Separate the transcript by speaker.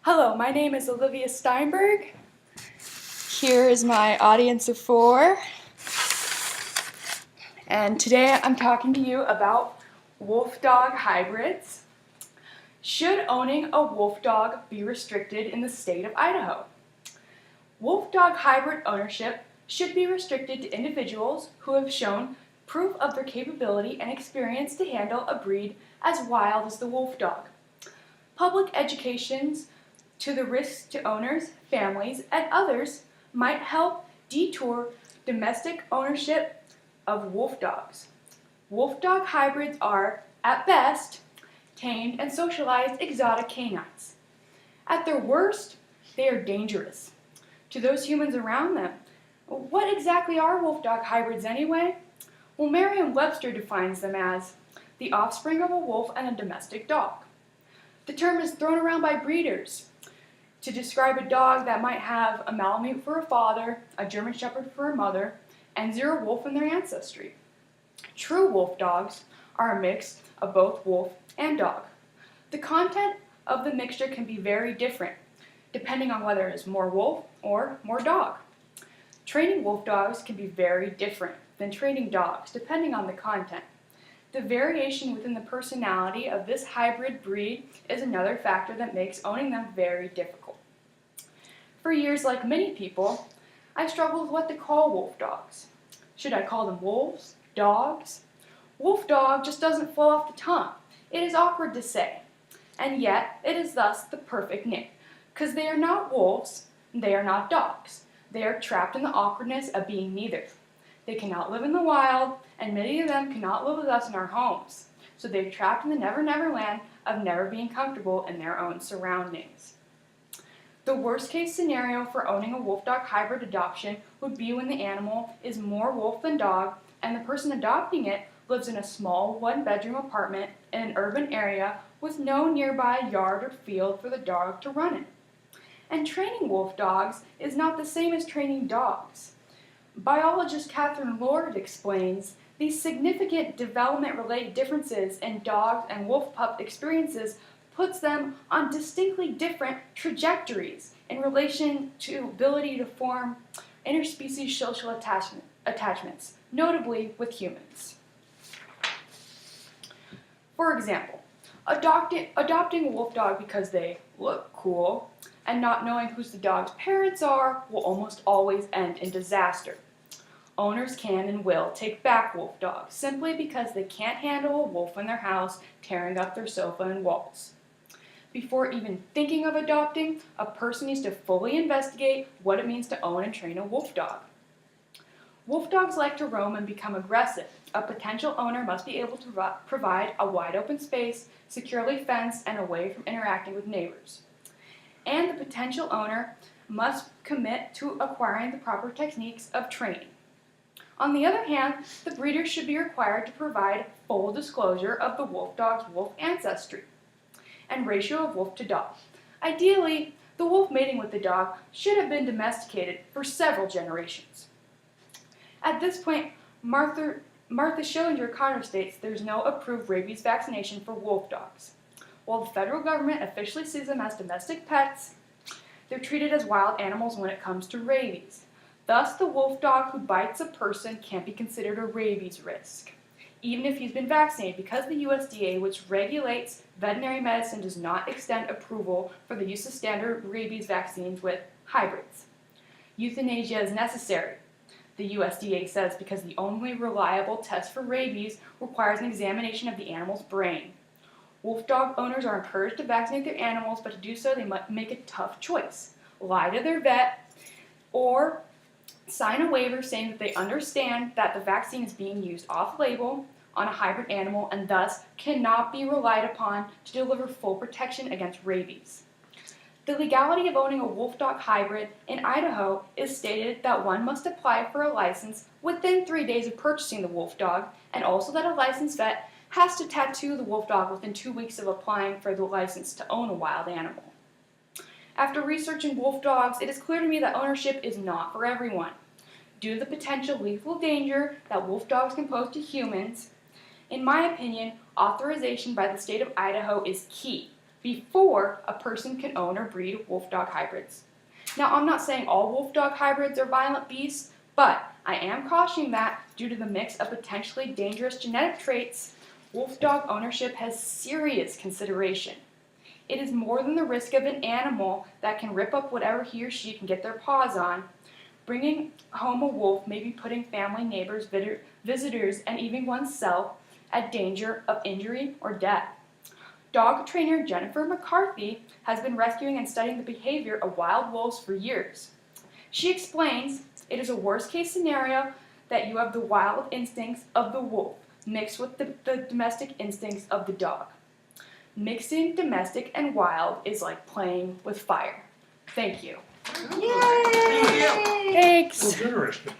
Speaker 1: Hello, my name is Olivia Steinberg. Here is my audience of four. And today I'm talking to you about wolf dog hybrids. Should owning a wolf dog be restricted in the state of Idaho? Wolf dog hybrid ownership should be restricted to individuals who have shown proof of their capability and experience to handle a breed as wild as the wolf dog. Public educations to the risks to owners, families, and others might help detour domestic ownership of wolf dogs. Wolf dog hybrids are, at best, tamed and socialized exotic canines. At their worst, they are dangerous to those humans around them. What exactly are wolf dog hybrids anyway? Well, Merriam-Webster defines them as the offspring of a wolf and a domestic dog. The term is thrown around by breeders to describe a dog that might have a Malamute for a father, a German Shepherd for a mother, and zero wolf in their ancestry. True wolf dogs are a mix of both wolf and dog. The content of the mixture can be very different, depending on whether it is more wolf or more dog. Training wolf dogs can be very different than training dogs, depending on the content. The variation within the personality of this hybrid breed is another factor that makes owning them very difficult. For years, like many people, I struggled with what to call wolf dogs. Should I call them wolves? Dogs? Wolf dog just doesn't flow off the tongue. It is awkward to say. And yet, it is thus the perfect name, because they are not wolves, and they are not dogs. They are trapped in the awkwardness of being neither. They cannot live in the wild, and many of them cannot live with us in our homes. So they're trapped in the never-never land of never being comfortable in their own surroundings. The worst-case scenario for owning a wolf-dog hybrid adoption would be when the animal is more wolf than dog, and the person adopting it lives in a small one-bedroom apartment in an urban area with no nearby yard or field for the dog to run in. And training wolf dogs is not the same as training dogs. Biologist Catherine Lord explains these significant development-related differences in dogs and wolf pup experiences puts them on distinctly different trajectories in relation to ability to form interspecies social attachments, notably with humans. For example, adopting a wolf dog because they look cool and not knowing who the dog's parents are will almost always end in disaster. Owners can and will take back wolf dogs simply because they can't handle a wolf in their house tearing up their sofa and walls. Before even thinking of adopting, a person needs to fully investigate what it means to own and train a wolf dog. Wolf dogs like to roam and become aggressive. A potential owner must be able to provide a wide open space, securely fenced and away from interacting with neighbors. And the potential owner must commit to acquiring the proper techniques of training. On the other hand, the breeder should be required to provide full disclosure of the wolf dog's wolf ancestry and ratio of wolf to dog. Ideally, the wolf mating with the dog should have been domesticated for several generations. At this point, Martha Schillinger-Connor states there's no approved rabies vaccination for wolf dogs. While the federal government officially sees them as domestic pets, they're treated as wild animals when it comes to rabies. Thus, the wolf dog who bites a person can't be considered a rabies risk, even if he's been vaccinated, because the USDA, which regulates veterinary medicine, does not extend approval for the use of standard rabies vaccines with hybrids. Euthanasia is necessary, the USDA says, because the only reliable test for rabies requires an examination of the animal's brain. Wolf dog owners are encouraged to vaccinate their animals, but to do so they must make a tough choice. Lie to their vet or sign a waiver saying that they understand that the vaccine is being used off-label on a hybrid animal and thus cannot be relied upon to deliver full protection against rabies. The legality of owning a wolf dog hybrid in Idaho is stated that one must apply for a license within 3 days of purchasing the wolf dog, and also that a licensed vet has to tattoo the wolf dog within 2 weeks of applying for the license to own a wild animal. After researching wolf dogs, it is clear to me that ownership is not for everyone. Due to the potential lethal danger that wolf dogs can pose to humans, in my opinion, authorization by the state of Idaho is key before a person can own or breed wolf-dog hybrids. Now, I'm not saying all wolf-dog hybrids are violent beasts, but I am cautioning that due to the mix of potentially dangerous genetic traits, wolf-dog ownership has serious consideration. It is more than the risk of an animal that can rip up whatever he or she can get their paws on. Bringing home a wolf may be putting family, neighbors, visitors, and even oneself at danger of injury or death. Dog trainer Jennifer McCarthy has been rescuing and studying the behavior of wild wolves for years. She explains it is a worst-case scenario that you have the wild instincts of the wolf mixed with the domestic instincts of the dog. Mixing domestic and wild is like playing with fire. Thank you.
Speaker 2: Yay!
Speaker 1: Thanks.
Speaker 2: That's interesting.